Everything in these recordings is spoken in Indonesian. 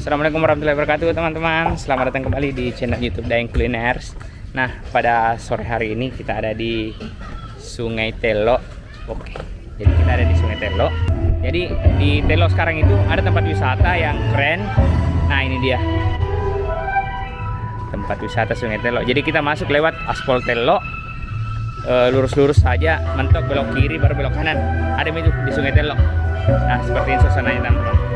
Assalamualaikum warahmatullahi wabarakatuh teman-teman. Selamat datang kembali di channel YouTube Daeng Kuliners. Nah, pada sore hari ini kita ada di Sungai Telo. Oke, jadi kita ada di Sungai Telo. Jadi di Telo sekarang itu ada tempat wisata yang keren. Nah, ini dia tempat wisata Sungai Telo. Jadi kita masuk lewat aspal Telo, lurus-lurus saja, mentok belok kiri baru belok kanan. Ada itu di Sungai Telo. Nah, seperti ini suasananya teman-teman.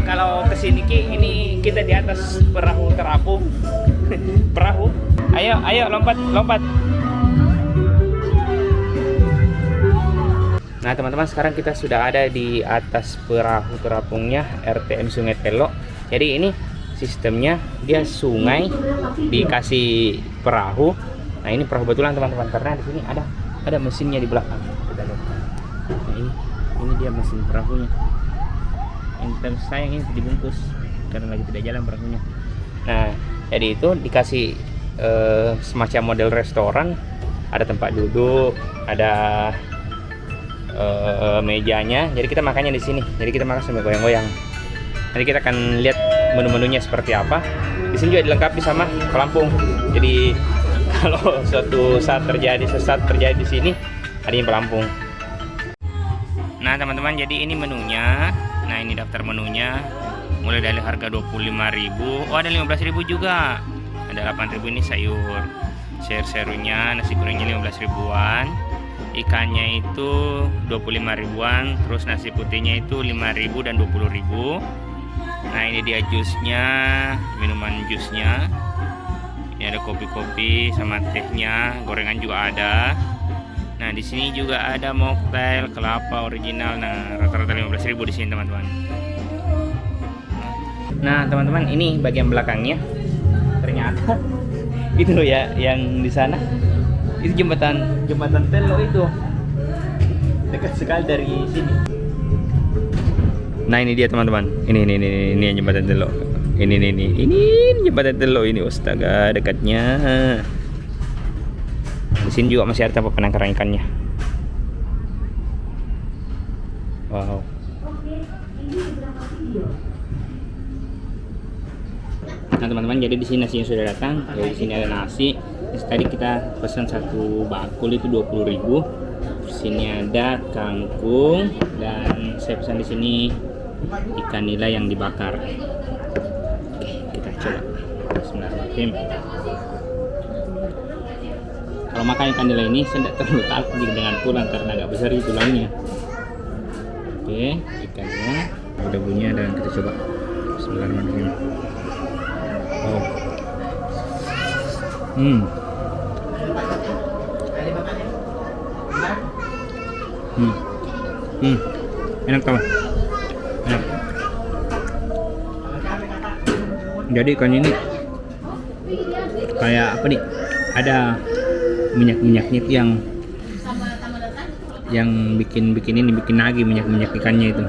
Kalau kesini Ki, ini kita di atas perahu terapung. Perahu, ayo lompat. Nah teman-teman, sekarang kita sudah ada di atas perahu terapungnya RTM Sungai Telo. Jadi ini sistemnya, dia sungai dikasih perahu. Nah ini perahu betulan teman-teman, karena di sini ada mesinnya di belakang. Kita lihat. Nah, ini dia mesin perahunya. Yang sayang ini dibungkus karena lagi tidak jalan perahunya. Nah, jadi itu dikasih semacam model restoran, ada tempat duduk, ada mejanya. Jadi kita makannya di sini. Jadi kita makan sambil goyang-goyang. Nanti kita akan lihat menu-menunya seperti apa. Di sini juga dilengkapi sama pelampung. Jadi kalau suatu saat terjadi sesat terjadi di sini, ada yang pelampung. Nah teman-teman, jadi ini menunya. Nah ini daftar menunya, mulai dari harga 25.000. Oh ada 15.000 juga. Ada 8.000 ini sayur. Serunya nasi gorengnya 15 ribuan. Ikannya itu 25 ribuan. Terus nasi putihnya itu 5.000 dan 20.000. Nah ini dia jusnya, minuman jusnya. Ini ada kopi-kopi sama tehnya, gorengan juga ada. Nah di sini juga ada mocktail kelapa original. Nah rata-rata 15.000 di sini teman-teman. Nah teman-teman, ini bagian belakangnya. Ternyata itu loh ya yang di sana. Itu jembatan Telo itu. Dekat sekali dari sini. Nah ini dia teman-teman. Ini jembatan Telo. Ini jembatan Telo ini. Astaga, dekatnya. Di sini juga masih ada tempat penangkaran ikannya. Wow. Nah teman-teman, jadi di sini nasinya sudah datang. Jadi di sini ada nasi. Terus tadi kita pesan satu bakul itu 20.000. Terus sini ada kangkung dan saya pesan di sini ikan nila yang dibakar. Oke, kita coba. Bismillahirrahmanirrahim. Kalau makan ikan nila ini saya tidak terlalu takut dengan tulang karena agak besar itu tulangnya. Oke, ikannya udah bunyi, dan kita coba. Bismillahirrahmanirrahim. Oh. Enak tau. Enak. Jadi ikan ini kayak apa nih? Ada minyak-minyaknya itu yang bikin lagi minyak ikannya itu.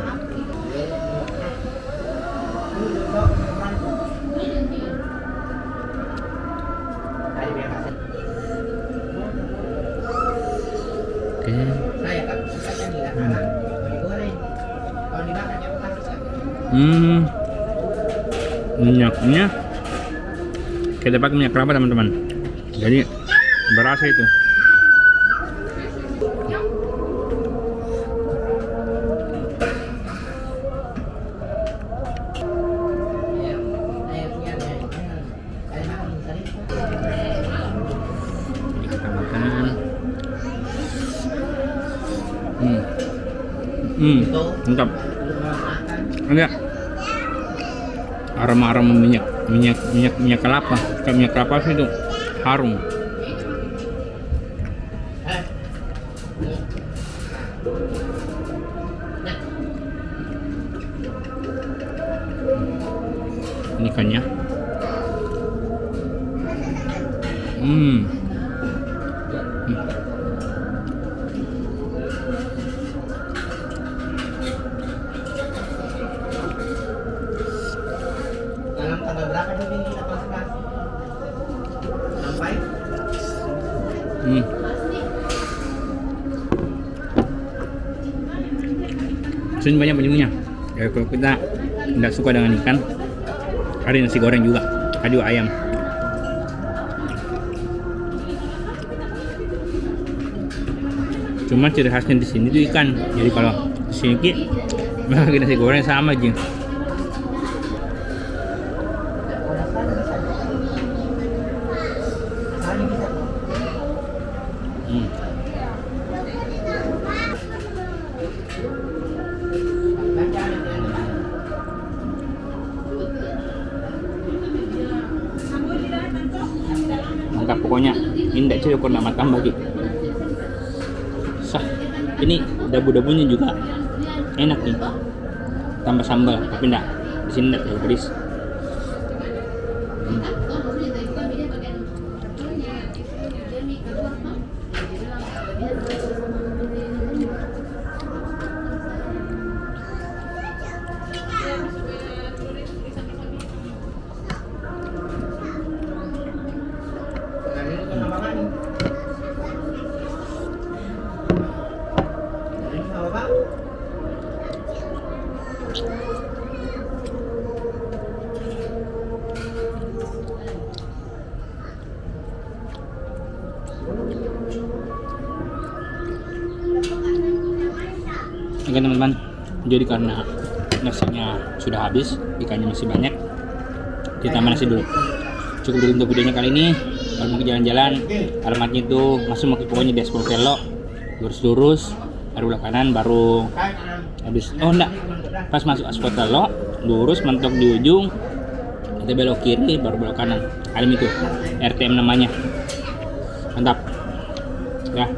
Oke. Minyaknya kita pakai minyak kelapa teman-teman. Jadi berasa itu. Mantap. Ada aroma minyak kelapa. Kayak minyak kelapa sih itu harum. Ini ikannya. Dalam tanggal berapa sih ini kita konservasi? Sampai? Sini banyak penyunya. Ya, kalau kita nggak suka dengan ikan, ada nasi goreng juga, ada juga ayam. Cuma ciri khasnya di sini tuh ikan. Jadi kalau di sini lagi nasi goreng sama aja. Mantap pokoknya. Ini tidak cukup nama tambah lagi. Sah. Ini dabu-dabunya juga enak nih. Tambah sambal, tapi enggak di sini enggak terlalu pedas. Oke teman-teman, jadi karena nasinya sudah habis, ikannya masih banyak, kita tambah nasi dulu. Cukup dulu untuk videonya kali ini. Kalau mau ke jalan-jalan, alamatnya itu langsung mau ke pokoknya di Espol Velo, lurus-lurus, baru belok kanan, baru habis. Oh enggak, pas masuk Espol Velo, lurus mentok di ujung, kita belok kiri, baru belok kanan. Alim itu, RTM namanya. Mantap. Ya.